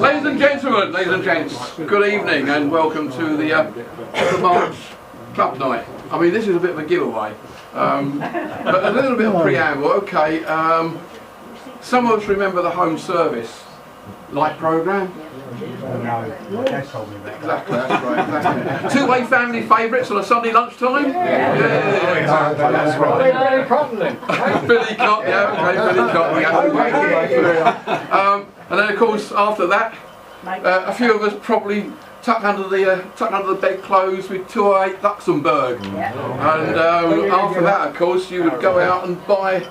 Ladies and gents, good evening and welcome to the March Club Night. I mean, this is a bit of a giveaway, but a little bit of preamble. Okay, some of us remember the home service light programme. No, Dad told me that. Exactly, that's right. Exactly. Two-way family favourites on a Sunday lunchtime. Yeah, that's right. Billy Cotton then. Billy Cotton, yeah, okay, Billy Cotton. And then, of course, after that, a few of us probably tucked under the bedclothes with 208 Luxembourg. And after that, of course, you would go out and buy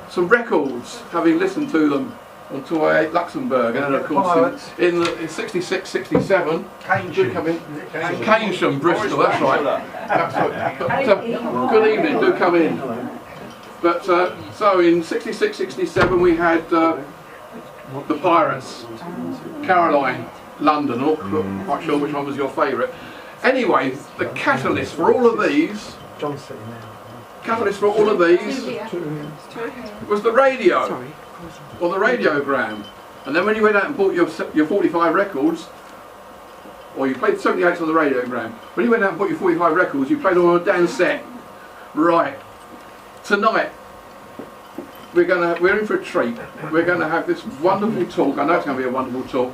some records, having listened to them on 208 Luxembourg. And then, of course, in 66, 67, Keynsham, Bristol, that's right. But, good evening, do come in. But so in 66, 67, we had the Pirates, Caroline, London. Not quite sure which one was your favourite. Anyway, the catalyst for all of these, was the radio, or the radiogram. And then when you went out and bought your 45 records, or you played 78s on the radiogram, when you went out and bought your 45 records, you played them on a dance set. Right, tonight, we're in for a treat. We're going to have this wonderful talk. I know it's going to be a wonderful talk.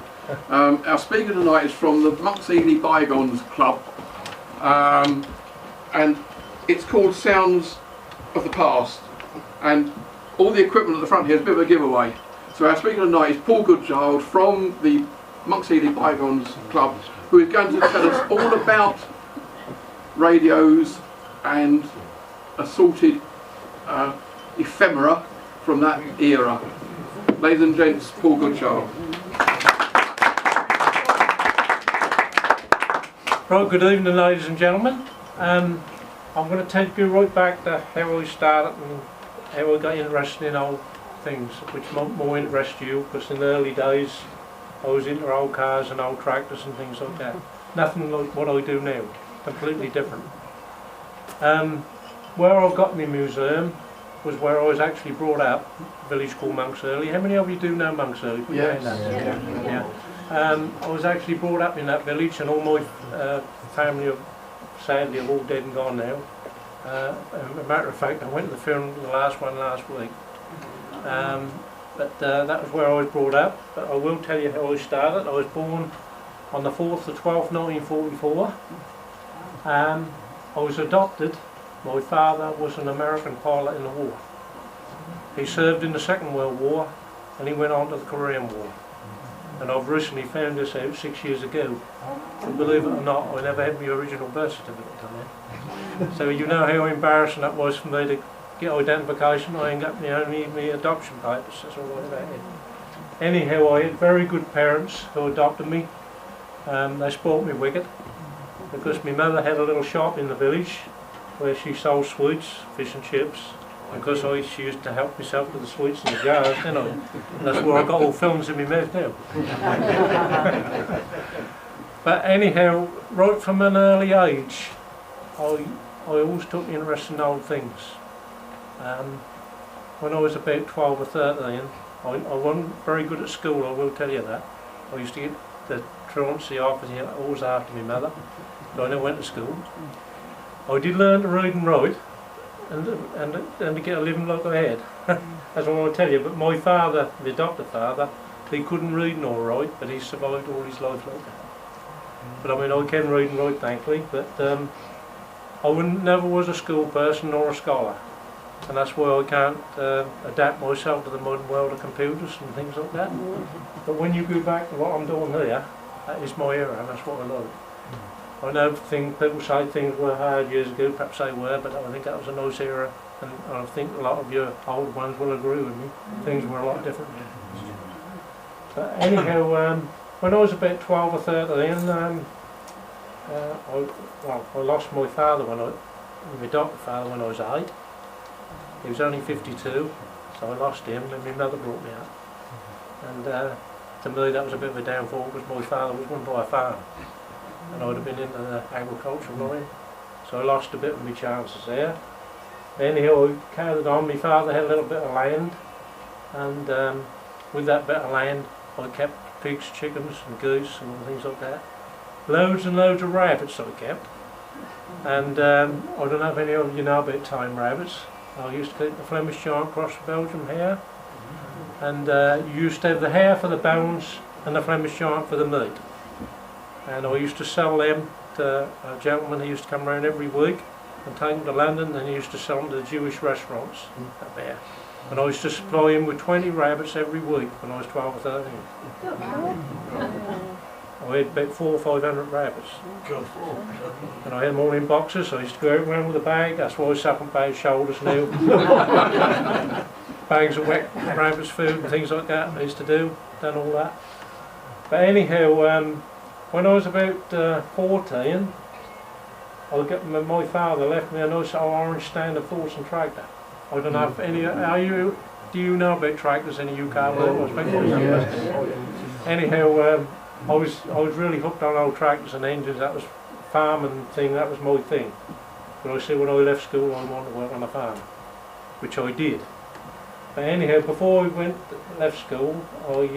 Our speaker tonight is from the Monks Ely Bygones Club, and it's called Sounds of the Past. And all the equipment at the front here is a bit of a giveaway. So our speaker tonight is Paul Goodchild from the Monks Ely Bygones Club, who is going to tell us all about radios and assorted ephemera from that era. Ladies and gents, Paul Goodchild. Right, good evening ladies and gentlemen. I'm going to take you right back to how I started and how I got interested in old things, which might more interest you, because in the early days I was into old cars and old tractors and things like that. Nothing like what I do now, completely different. Where I got my museum was where I was actually brought up, a village called Monks Ely. How many of you do know Monks Ely? Yeah. I was actually brought up in that village, and all my family sadly are all dead and gone now. As a matter of fact, I went to the funeral, the last one last week. But that was where I was brought up. But I will tell you how I started. I was born on the 4th of 12th 1944. I was adopted. My father was an American pilot in the war. He served in the Second World War and he went on to the Korean War. And I've recently found this out 6 years ago. And believe it or not, I never had my original birth certificate till then. So you know how embarrassing that was for me to get identification. I ain't got my adoption papers, that's all about it. Anyhow, I had very good parents who adopted me. They spoilt me wicked, because my mother had a little shop in the village where she sold sweets, fish and chips. Because she used to help myself with the sweets and the jars, you know. That's where I got all films in my mouth now. But anyhow, right from an early age, I always took interest in old things. When I was about 12 or 13, I wasn't very good at school, I will tell you that. I used to get the truancy always after my mother, but I never went to school. I did learn to read and write, and to get a living like I had. That's all I tell you. But my father, the adopted father, he couldn't read nor write, but he survived all his life like that. But I mean, I can read and write, thankfully, but I never was a school person nor a scholar. And that's why I can't adapt myself to the modern world of computers and things like that. But when you go back to what I'm doing here, that is my era, and that's what I like. I know people say things were hard years ago, perhaps they were, but I think that was a nice era, and I think a lot of your old ones will agree with me. Things were a lot different. But anyhow, when I was about 12 or 13, I lost my father my adopted father when I was 8. He was only 52, so I lost him, and my mother brought me up. And to me that was a bit of a downfall, because my father was run by a farm. And I would have been into the agricultural line, so I lost a bit of my chances there. Anyhow, I carried on. My father had a little bit of land, and with that bit of land I kept pigs, chickens and geese and things like that. Loads and loads of rabbits I kept. And I don't know if any of you know about tame rabbits. I used to keep the Flemish Giant Cross Belgium hare. And you used to have the hare for the bones and the Flemish Giant for the meat. And I used to sell them to a gentleman who used to come around every week and take them to London, and he used to sell them to the Jewish restaurants up there. And I used to supply him with 20 rabbits every week when I was 12 or 13. I had about 400 or 500 rabbits. And I had them all in boxes, so I used to go out around with a bag. That's why I suck on bags' shoulders now. Bags of wet rabbits' food and things like that I used to do, done all that. But anyhow, when I was about 14, my father left me a nice orange standard Fordson tractor. I don't know if any, do you know about tractors in the UK? Anyhow, I was really hooked on old tractors and engines. That was farming thing, that was my thing. But I said when I left school I wanted to work on a farm, which I did. But anyhow, before I left school, I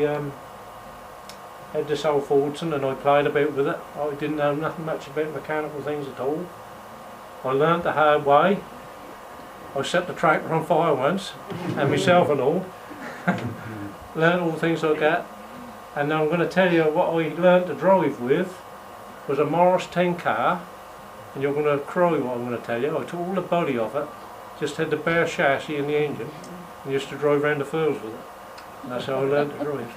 had this old Fordson and I played about with it. I didn't know nothing much about mechanical things at all. I learnt the hard way. I set the tractor on fire once, and myself and all. Learnt all things like that. And now I'm going to tell you what I learnt to drive with was a Morris 10 car, and you're going to cry what I'm going to tell you. I took all the body off it, just had the bare chassis and the engine, and used to drive around the fields with it. And that's how I learnt to drive.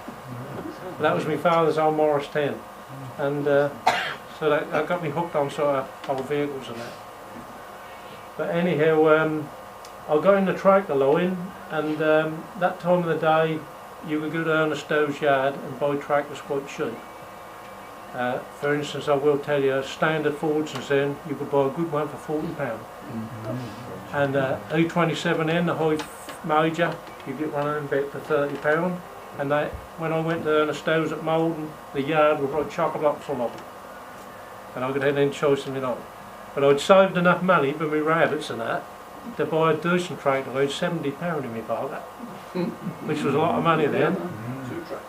That was my father's old Morris 10, and so that got me hooked on sort of old vehicles and that. But anyhow, I got in the tractor line, and that time of the day you could go to Ernest Stowe's yard and buy tractors quite cheap. For instance, I will tell you, standard Fordsons then, you could buy a good one for £40. And E27N, the high major, you get one of them about for £30. And when I went to Ernest Stowe's at Malden, the yard was like chock-a-block full of them. And I could have any choice in it all. But I'd saved enough money for my rabbits and that to buy a decent tractor. I had £70 in my pocket, which was a lot of money then.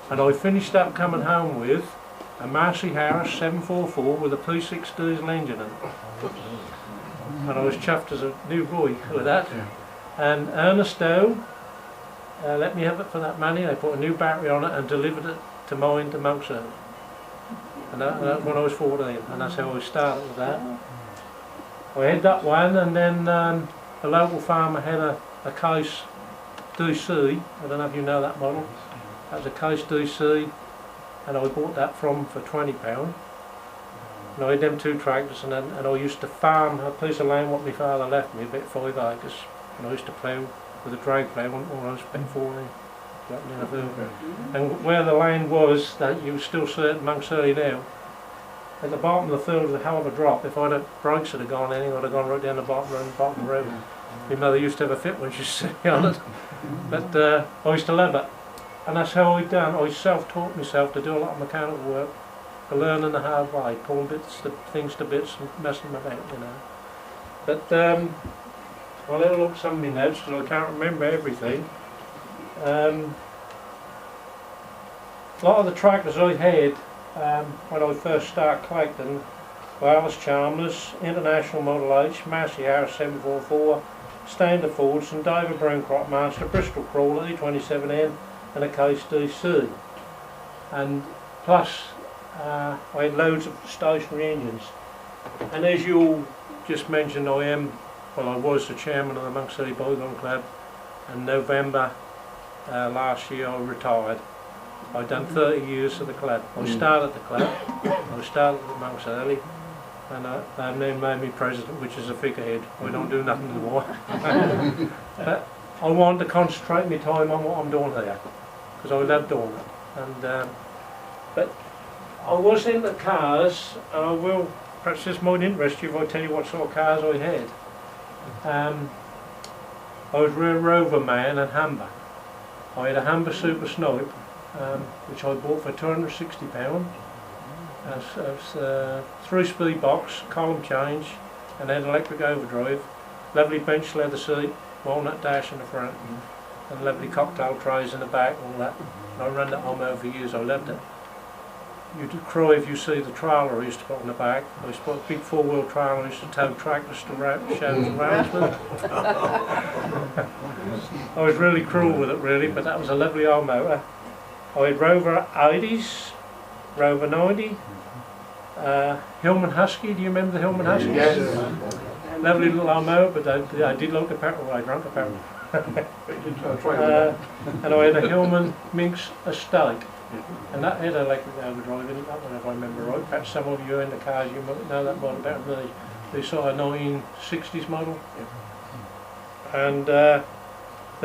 And I finished up coming home with a Massey Harris 744 with a P6 diesel engine in it. And I was chuffed as a new boy with that. And Ernest Stowe let me have it for that money. They put a new battery on it and delivered it to mine to Monks Early. And that when I was 14, and that's how I started with that. I had that one, and then the local farmer had a Case DC. I don't know if you know that model. That was a Case DC, and I bought that for £20. And I had them two tractors, and I used to farm a piece of land what my father left me, about 5 acres, and I used to plough with a drag plough when I was about 14. And where the land was, that you still see it amongst early now, at the bottom of the field was a hell of a drop. If brakes had gone in, I'd have gone right down the bottom of the road. My mother used to have a fit when she was sitting on it. But I used to love it. And that's how I done. I self-taught myself to do a lot of mechanical work, to learning the hard way, pulling things to bits and messing them about, you know. But I'll have a look at some of my notes because I can't remember everything. A lot of the tractors I had when I first started collecting were Alice Chalmers, International Model H, Massey Harris 744, Standard Fordson, David Brown Crop Master, Bristol Crawler, E27N and a Case DC. And plus I had loads of stationary engines. And as you all just mentioned, I was the chairman of the Monks City Bygone Club. In November last year I retired. I'd done 30 years of the club. I started the club, I started at Monks Early, and they've now made me president, which is a figurehead. I don't do nothing anymore. But I wanted to concentrate my time on what I'm doing here, because I love doing it. And but I was into cars, and I will, perhaps this might interest you if I tell you what sort of cars I had. I was a real rover man and Humber. I had a Humber Super Snipe, which I bought for £260. It's a 3-speed box, column change, and had electric overdrive, lovely bench leather seat, walnut dash in the front, and lovely cocktail trays in the back, all that. And I ran that home over years, I loved it. you'd cry if you see the trailer I used to put on the back. I used to put a big 4-wheel trailer, I used to tow tractors to shows and rounds with it. I was really cruel with it really, but that was a lovely old motor. I had Rover 80s, Rover 90, Hillman Husky, do you remember the Hillman Husky? Yes. Lovely little old motor, but I did like the petrol, I drank the petrol. And I had a Hillman Minx Estate. And that had electric overdrive in it, that one if I remember right. Perhaps some of you in the cars, you might know that model better than me. The sort of 1960s model. And the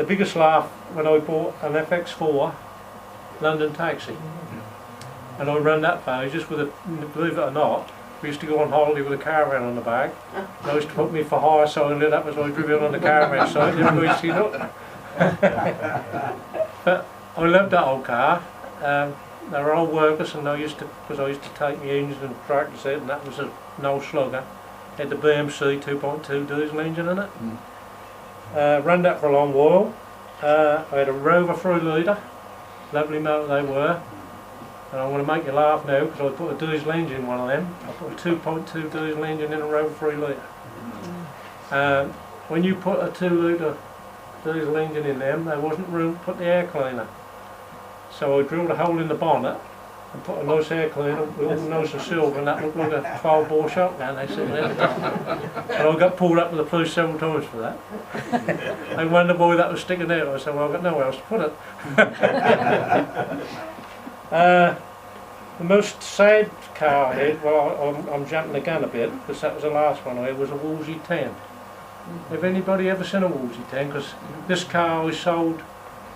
biggest laugh when I bought an FX4 London taxi. And I ran that phase just with a, believe it or not, we used to go on holiday with a caravan on the back. And I used to put me for hire so I lit up as I drove in on the caravan side, everybody used to see look. But I loved that old car. They were old workers, and because I used to take my engines and tractors out, and that was an old slugger. Had the BMC 2.2 diesel engine in it. Ran that for a long while. I had a Rover 3 litre, lovely motor they were. And I'm going to make you laugh now because I put a diesel engine in one of them. I put a 2.2 diesel engine in a Rover 3 litre. When you put a 2 litre diesel engine in them, there wasn't room to put the air cleaner. So I drilled a hole in the bonnet and put a nice air cleaner with all nice and silver, and that looked like a 12-bore shotgun they sitting there. And I got pulled up with the police several times for that. They wondered why that was sticking out. I said, well, I've got nowhere else to put it. The most sad car I had, well, I'm jumping the gun a bit because that was the last one I had, was a Wolsey 10. Have anybody ever seen a Wolsey 10? Because this car I sold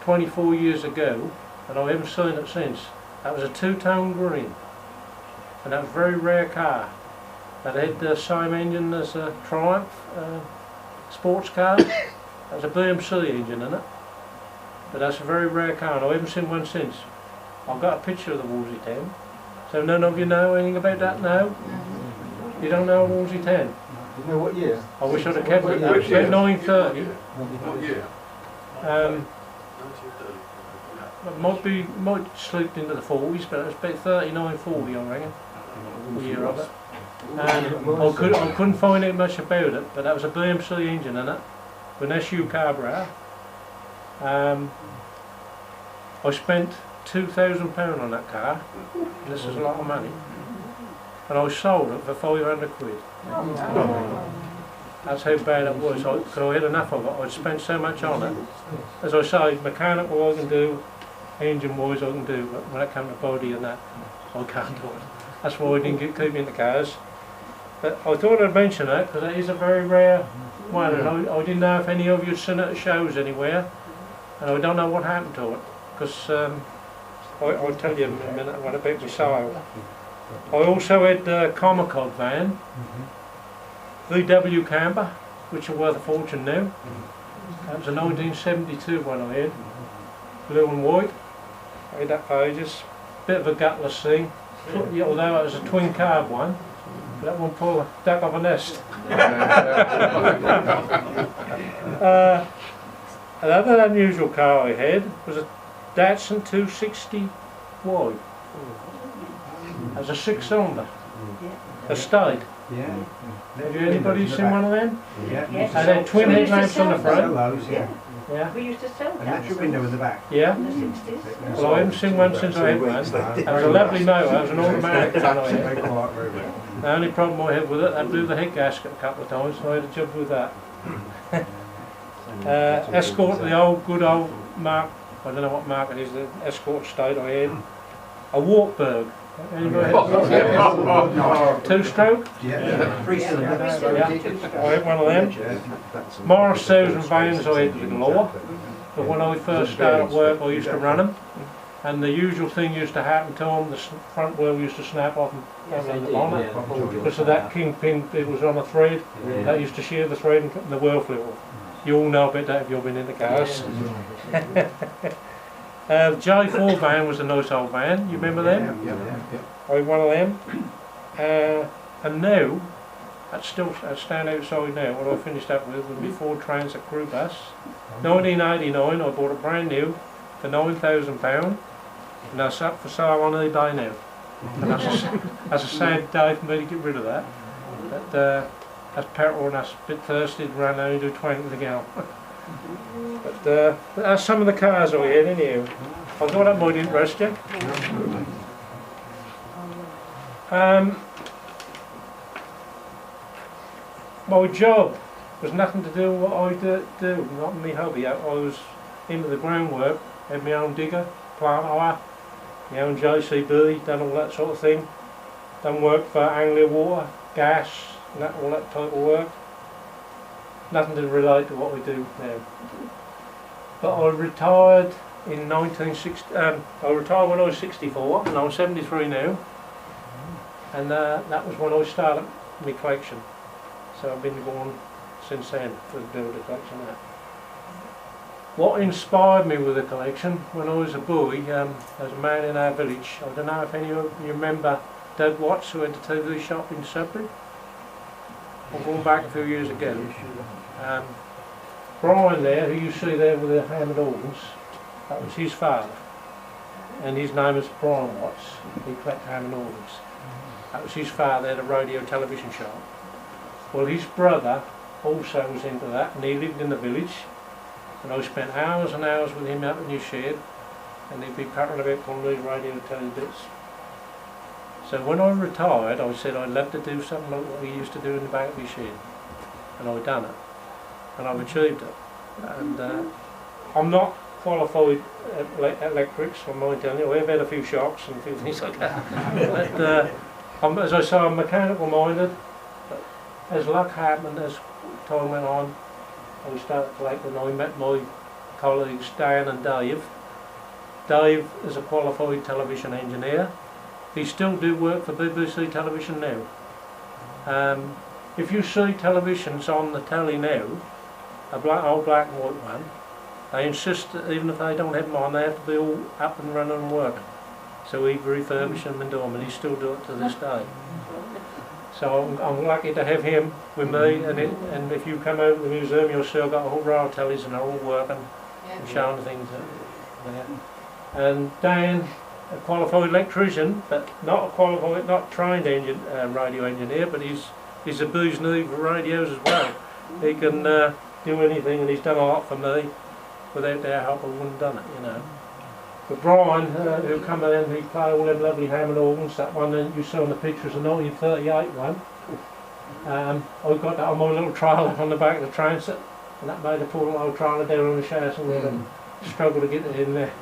24 years ago and I haven't seen it since. That was a 2-tone green, and that was a very rare car. That had the same engine as a Triumph sports car. That was a BMC engine in it, but that's a very rare car, and I haven't seen one since. I've got a picture of the Wolsey 10. So none of you know anything about that now? You don't know a Wolsey 10? Do you know what year? I wish I'd have kept it. That was about 930. What year? It might slipped into the 40s, but it was about 39, 40 I reckon, the year of it. And I couldn't find out much about it, but that was a BMC engine in it, with an SU carburetor. I spent £2,000 on that car, and this is a lot of money, and I sold it for 500 quid. That's how bad it was. I had enough of it. I'd spent so much on it. As I say, mechanical I can do, engine wise I can do, but when it comes to body and that, I can't do it. That's why I didn't keep me in the cars. But I thought I'd mention it because it is a very rare one, and I didn't know if any of you had seen it at shows anywhere, and I don't know what happened to it, because I'll tell you in a minute what about my sale. I also had the Comicod van, VW camper, which are worth a fortune now. That was a 1972 one I had, blue and white. I had that for ages. Bit of a gutless thing, although it was a twin carb one. That one pull a duck off a nest. Another unusual car I had was a Datsun 260Y. It was a 6-cylinder. Estate. Yeah. Have you anybody seen one of them? Yeah. Yes. And then twin headlamps on the front. Those, yeah. Yeah. We used to sell And that that's your window in the back. Yeah. in the 60s. Well, I haven't seen one since I had one. It was a lovely motor. It was an automatic one I had. Very quiet, very well. The only problem I had with it, I blew the head gasket a couple of times, so I had to jump with that. Escort, the good old mark, I don't know what mark it is, the Escort State I had. A Wartburg. Anybody had 2-stroke? Yeah. 3-cylinder. Yeah. I had one of them. Morris Thousand vans I had galore, but when I first started work I used to run them. And the usual thing used to happen to them, the front wheel used to snap off and come on the bonnet. Because of that kingpin, it was on a thread, that used to shear the thread and the wheel flew off. You all know about that if you've been in the cars. The J4 van was a nice old van, you remember them? I had one of them. And now, that's stand outside now, what I finished up with was my Ford Transit Crew Bus. 1989, I bought it brand new for £9,000. And that's up for sale on eBay now. And that's a sad day for me to get rid of that. But that's petrol and that's a bit thirsty to run only do 20 to go. But that's some of the cars I had anyhow. I thought that might interest you. My job was nothing to do with what I do, not my hobby. I was into the groundwork, had my own digger, plant hire, my own JCB, done all that sort of thing. Done work for Anglia Water, gas, and all that type of work. Nothing to relate to what we do now. But I retired in 1960. I retired when I was 64, and I'm 73 now. And that was when I started my collection. So I've been going since then to build a collection of that. What inspired me with the collection, when I was a boy, there was a man in our village. I don't know if any of you remember Doug Watts, who had the TV shop in Sudbury. I'm going back a few years ago. Brian there, who you see there with the Hammond organs, that was his father. And his name is Brian Watts. He collected Hammond organs. That was his father at a radio television shop. Well, his brother also was into that, and he lived in the village. And I spent hours and hours with him out in his shed, and he'd be pattering about on these radio telly bits. So when I retired, I said I'd love to do something like what he used to do in the back of his shed. And I've done it. And I've achieved it. And I'm not qualified electrics, I might tell you. I've had a few shocks and a few things like that. But as I say, I'm mechanical minded. But as luck happened, as time went on, I started collecting. I met my colleagues Dan and Dave. Dave is a qualified television engineer. He still do work for BBC television now. If you see televisions on the telly now, old black and white one, they insist that even if they don't have them on, they have to be all up and running and working. So we refurbish them and do them, and he still do it to this day. So I'm lucky to have him with me, and if you come over to the museum, you'll see I've got a whole row of tellies and they're all working and showing things there. And Dan, a qualified electrician, but not a qualified, not trained radio engineer, but he's a bee's knee for radios as well. He can do anything, and he's done a lot for me. Without their help, I wouldn't have done it, you know. But Brian, who come in, he played all them lovely Hammond organs. That one that you saw in the pictures, the 1938 one. I got that on my little trailer on the back of the transit, and that made a poor little trailer down on the chassis and struggle to get it in there.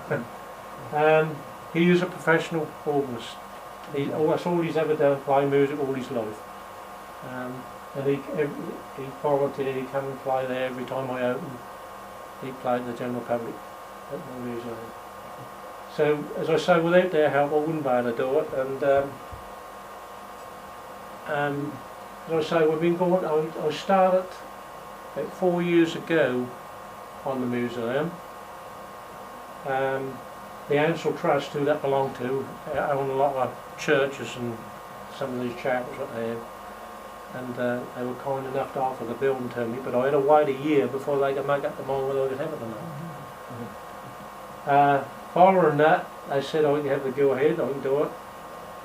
He is a professional organist. That's all he's ever done, play music all his life. And he volunteered, he'd come and play there every time I opened. He played the general public at the museum. So, as I say, without their help I wouldn't be able to do it. And as I say, we've been going, I started about 4 years ago on the museum. The Ansel Trust, who that belonged to, own a lot of churches and some of these chapels that they have. And they were kind enough to offer the building to me, but I had to wait a year before they could make up their mind whether I could have it or not. Following that, they said I could have the go ahead, I can do it.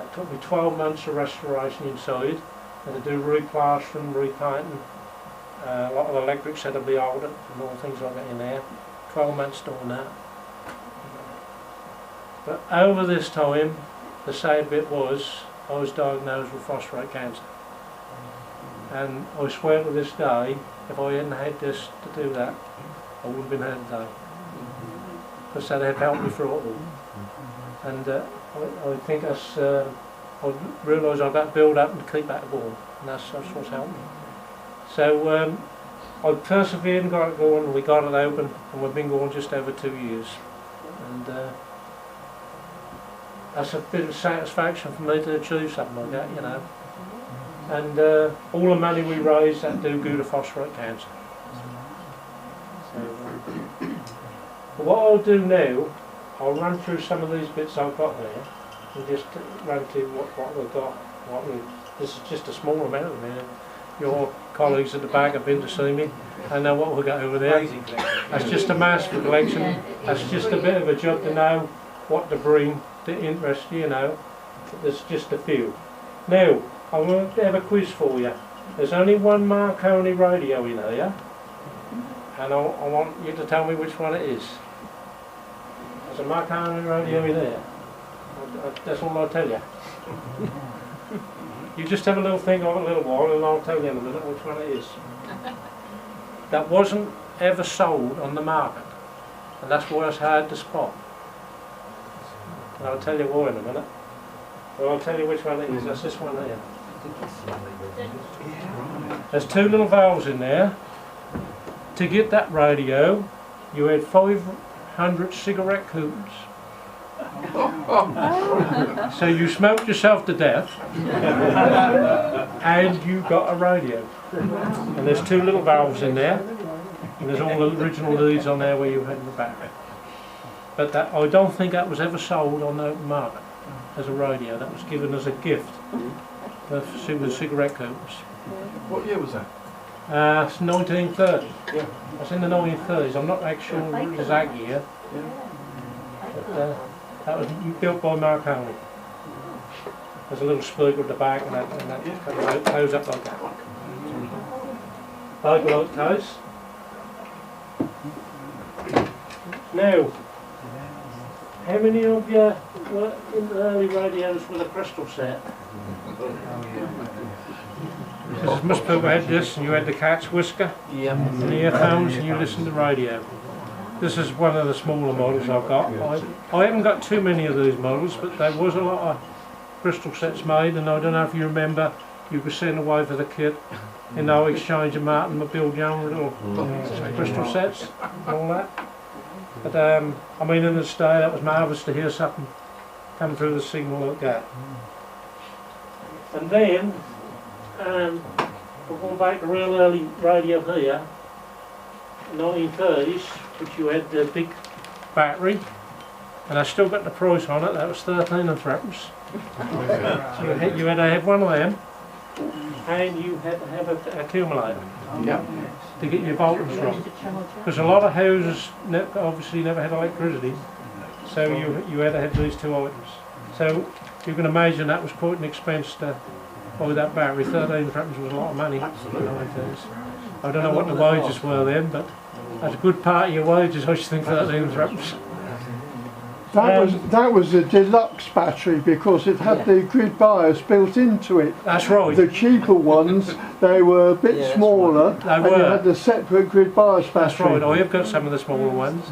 It took me 12 months of restoration inside, and to do replastering, repainting. A lot of the electrics had to be altered and all things like that in there. 12 months doing that. But over this time, the sad bit was, I was diagnosed with phosphorate cancer. And I swear to this day, if I hadn't had this to do that, I wouldn't have been here today. Because that had helped me through it all. And I think that's, I realised I've got to build up and keep that going. And that's what's helped me. So I persevered and got it going, and we got it open, and we've been going just over 2 years. And that's a bit of satisfaction for me to achieve something like that, you know. And all the money we raise, that do go to phosphorate cancer. So, what I'll do now, I'll run through some of these bits I've got there, and just run through what we've got. This is just a small amount of it. Your colleagues at the back have been to see me. I know what we've got over there. That's just a master collection. That's just a bit of a job to know what to bring to interest you, know. there's just a few. Now, I'm going to have a quiz for you. There's only one Marconi radio in here, and I want you to tell me which one it is. There's a Marconi radio in there. That's all I'll tell you. You just have a little think of it a little while, and I'll tell you in a minute which one it is. That wasn't ever sold on the market, and that's why it's hard to spot. And I'll tell you why in a minute. Well, I'll tell you which one it is. That's this one here. There's two little valves in there. To get that radio, you had 500 cigarette coupons. So you smoked yourself to death, and you got a radio. And there's two little valves in there, and there's all the original leads on there where you had the battery. But that, I don't think that was ever sold on the open market as a radio. That was given as a gift with cigarette coupons. What year was that? It's 1930. It's in the 1930s. I'm not actually sure the exact year. But, that was built by Marconi. There's a little speaker at the back, and that kind of goes up like that. Like those. Now, how many of you were in the early radios with a crystal set? Because most people had this, and you had the cat's whisker, and the earphones, and you listened to radio. This is one of the smaller models I've got. I haven't got too many of these models, but there was a lot of crystal sets made, and I don't know if you remember, you could send away for the kit in our exchange of Martin McBill Young little crystal sets and all that. But I mean, in this day, that was marvellous to hear something come through the signal like that. And then, we're going back to real early radio here, 1930s, which you had the big battery, and I still got the price on it. That was 13 and threepence. So you had to have one of them, and you had to have an accumulator to get your voltage right. Because a lot of houses obviously never had electricity, so you had to have these two items. So you can imagine that was quite an expense to buy that battery. 13 threepence was a lot of money. I don't know what the wages were then, but that's a good part of your wages, I should think, 13 threepence. That was a deluxe battery because it had the grid bias built into it. That's right. The cheaper ones, they were a bit smaller, and you had the separate grid bias battery. That's right, I have got some of the smaller ones,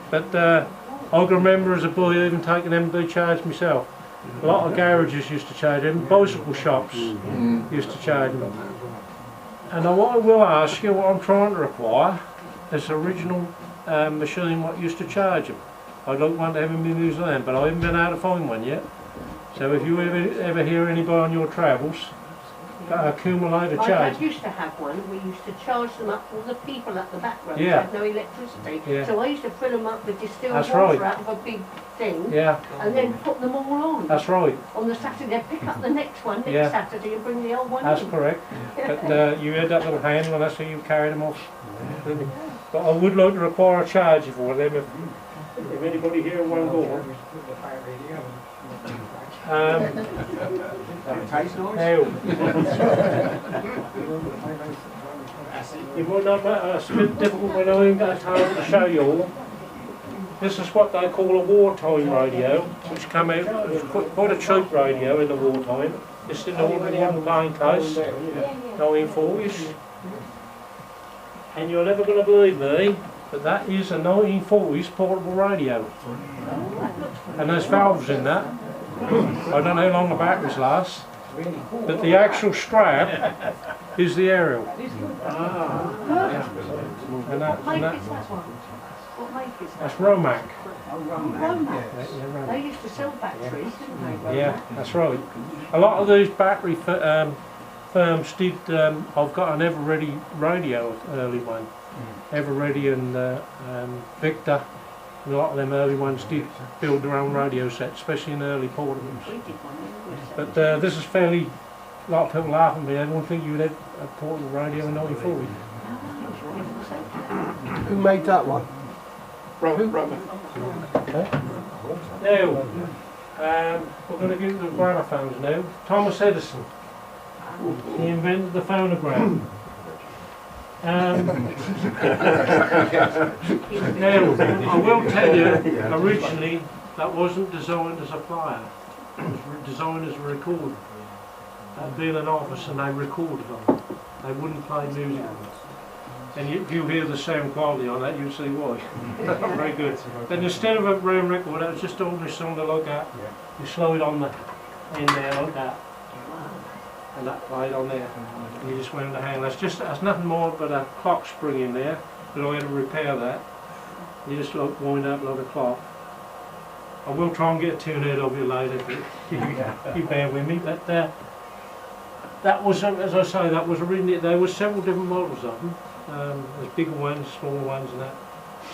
but I can remember as a boy even taking them to be charged myself. A lot of garages used to charge them, bicycle shops used to charge them. And what I will ask you, what I'm trying to acquire, is the original machine what used to charge them. I'd like one to have in my museum, but I haven't been able to find one yet. So if you ever hear anybody on your travels, got an accumulator charge. I used to have one. We used to charge them up for the people at the back roads who Yeah. had no electricity. Yeah. So I used to fill them up with distilled That's water right. out of a big thing, Yeah, and then put them all on. that's right. On the Saturday, I'd pick up the next one Yeah. Saturday and bring the old one That's in. correct. But you had that little handle, and that's how you carried them off. But I would like to require a charge for them if anybody here one go. Now, it might not matter, it's a bit difficult when I ain't got time to show you all. This is what they call a wartime radio, which came out, it was quite a cheap radio in the wartime. It's in the one plain case, 1940s. And you're never going to believe me, but that is a 1940s portable radio. And there's valves in that. I don't know how long the batteries last, but the actual strap is the aerial. And that, What make is that one? What make is that? that's Romac. They used to sell batteries, didn't they? Yeah, that's right. A lot of these battery firms did, I've got an Ever-Ready radio, early one. Ever-Ready and Victor, and a lot of them early ones did build their own radio sets, especially in early portables. But this is fairly, a lot of people laugh at me, I don't think you would have a portable radio in 1940. Who made that one? Roman. Now, We're going to go to the gramophones now. Thomas Edison. He invented the phonograph. Now, I will tell you, originally that wasn't designed as a player. It was designed as a recorder. That'd be in an office and they recorded on it. They wouldn't play music on it. And if you hear the sound quality on that, you'll see why. Very good. Then instead of a round record, that was just ordinary cylinder like that. You slow it on the in there like that. And that played on there. And you just went the hand. That's nothing more but a clock spring in there. But I had to repair that. You just wind up like a clock. I will try and get a tune out of you later if you bear with me. But that was, as I say, that was originally, there were several different models of them. There's bigger ones, smaller ones and that.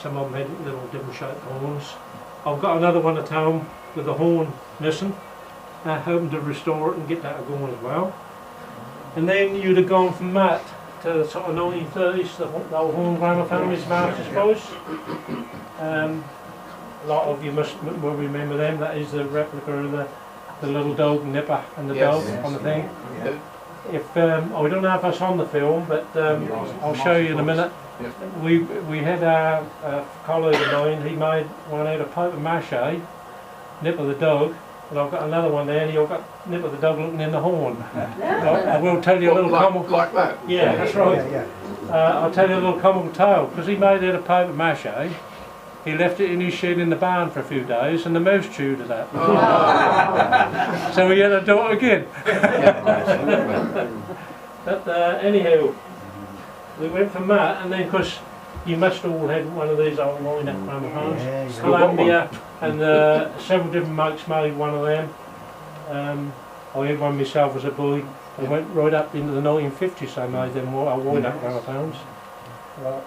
Some of them had little different shaped horns. I've got another one at home with the horn missing. Hoping to restore it and get that going as well. And then you'd have gone from that to the sort of 1930s, the old horn gramophone is Master Spice. A lot of you will remember them. That is the replica of the little dog nipper and the dog on the thing. If I don't know if that's on the film, but I'll show you in a minute. We had a colleague of mine. He made one out of paper mache, Nipper the dog, and I've got another one there. And you've got Nipper the dog looking in the horn. I will tell you a little comical. Like that. Yeah, that's right. I'll tell you a little comical tale because he made it out of paper mache. He left it in his shed in the barn for a few days and the mouse chewed it up. Oh. So he had to do it again. But anyhow, we went from that, and then because you must all have one of these old line-up gramophones, Columbia, and several different makes made one of them. I had one myself as a boy. I went right up into the 1950s I made them wind-up gramophones. Right.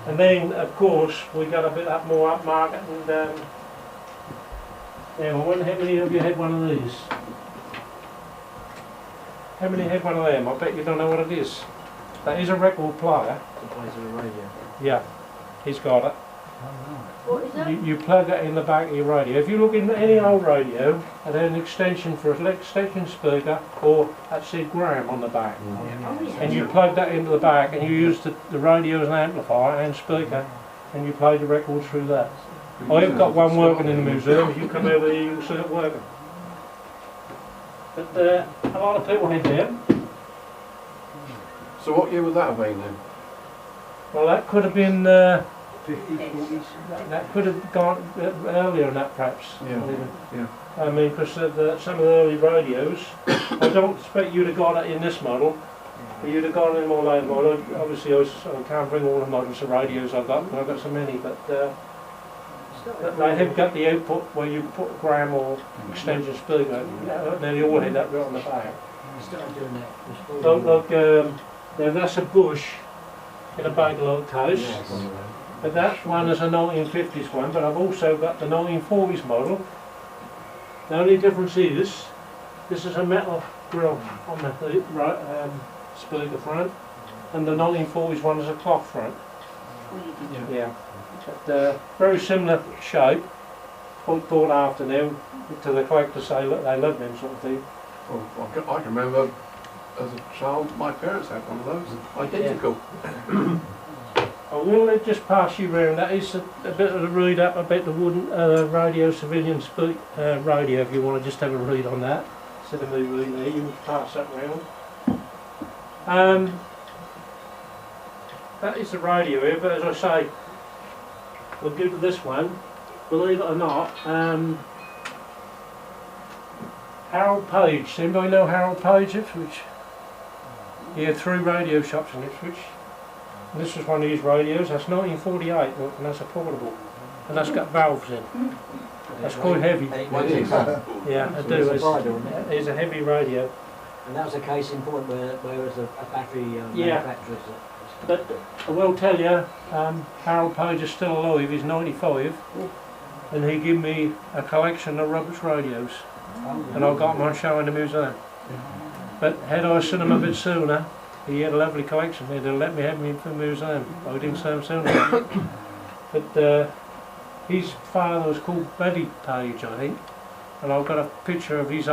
And then, of course, we got a bit more upmarket, and now, I wonder how many of you had one of these? How many had one of them? I bet you don't know what it is. That is a record player. It plays on the radio. Yeah, he's got it. What is that? You plug it in the back of your radio. If you look in any old radio, it had an extension for an extension speaker, or that said gram on the back. Oh, yeah. And you plug that into the back, and you use the radio as an amplifier and speaker, and you play the record through that. I have got one working in the museum. If you come over here, you'll see it working. But a lot of people had them. So what year would that have been then? Well, that could have been. 50s, 40s. That could have gone earlier than that, perhaps. Yeah. Even. Yeah. I mean, because some of the early radios, I don't expect you'd have got it in this model, but you'd have got it in more later model. Obviously, I can't bring all the models of radios I've got so many, but they have got the output where you put a gram or extension speaker. Nearly all had that right on the back. Started doing that. So, look, now that's a Bush in a bag like case. But that one is a 1950s one, but I've also got the 1940s model. The only difference is, this is a metal grill on the speaker front, and the 1940s one is a cloth front. Yeah. But, very similar shape, quite thought after now, to the collectors say look, they love them sort of thing. Well, I can remember as a child, my parents had one of those, identical. Yeah. I will just pass you round. That is a bit of a read up about the wooden radio civilian radio. If you want to just have a read on that, instead of me reading there, you can pass that round. That is the radio here, but as I say, we'll go to this one. Believe it or not, Harold Page. Does anybody know Harold Page, Ipswich? He had 3 radio shops in Ipswich. And this is one of these radios. That's 1948, look, and that's a portable, and that's got valves in. That's quite heavy. Yeah, I do. It's a heavy radio. And that was a case in point where there was a battery manufacturer. But I will tell you, Harold Page is still alive. He's 95, and he gave me a collection of rubbish radios, and I got them on show in the museum. But had I seen him a bit sooner, he had a lovely collection. He'd have let me have me for the museum. I didn't see him sooner. But his father was called Buddy Page, I think. and I've got a picture of his